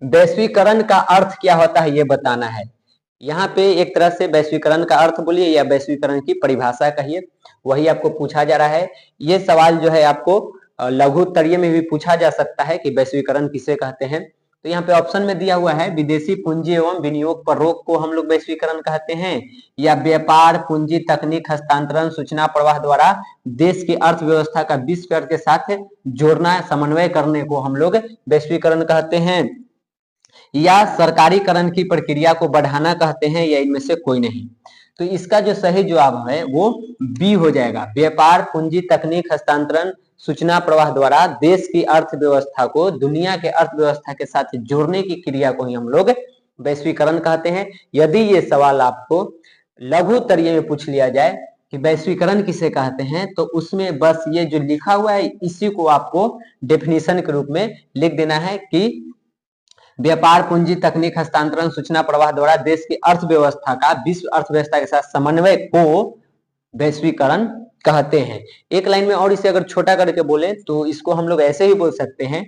वैश्वीकरण का अर्थ क्या होता है ये बताना है। यहाँ पे एक तरह से वैश्वीकरण का अर्थ बोलिए या वैश्वीकरण की परिभाषा कहिए, वही आपको पूछा जा रहा है। ये सवाल जो है आपको लघु उत्तरीय में भी पूछा जा सकता है कि वैश्वीकरण किसे कहते हैं। तो यहाँ पे ऑप्शन में दिया हुआ है विदेशी पूंजी एवं विनियोग पर रोक को हम लोग वैश्वीकरण कहते हैं, या व्यापार पूंजी तकनीक हस्तांतरण सूचना प्रवाह द्वारा देश की अर्थव्यवस्था का विश्व अर्थ के साथ जोड़ना समन्वय करने को हम लोग वैश्वीकरण कहते हैं, या सरकारीकरण की प्रक्रिया को बढ़ाना कहते हैं, या इनमें से कोई नहीं। तो इसका जो सही जवाब है वो बी हो जाएगा। व्यापार पूंजी तकनीक हस्तांतरण सूचना प्रवाह द्वारा देश की अर्थव्यवस्था को दुनिया के अर्थव्यवस्था के साथ जोड़ने की क्रिया को ही हम लोग वैश्वीकरण कहते हैं। यदि ये सवाल आपको लघु उत्तरीय में पूछ लिया जाए कि वैश्वीकरण किसे कहते हैं, तो उसमें बस ये जो लिखा हुआ है इसी को आपको डेफिनेशन के रूप में लिख देना है कि व्यापार पूंजी तकनीक हस्तांतरण सूचना प्रवाह द्वारा देश की अर्थव्यवस्था का विश्व अर्थव्यवस्था के साथ समन्वय को वैश्वीकरण कहते हैं। एक लाइन में और इसे अगर छोटा करके बोले तो इसको हम लोग ऐसे ही बोल सकते हैं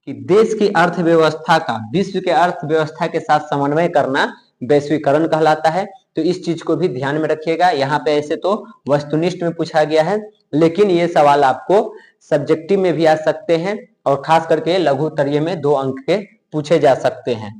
कि देश की अर्थव्यवस्था का विश्व के अर्थव्यवस्था के साथ समन्वय करना वैश्वीकरण कहलाता है। तो इस चीज को भी ध्यान में रखिएगा। यहाँ पे ऐसे तो वस्तुनिष्ठ में पूछा गया है, लेकिन ये सवाल आपको सब्जेक्टिव में भी आ सकते हैं और खास करके लघु उत्तरीय में 2 अंक के पूछे जा सकते हैं।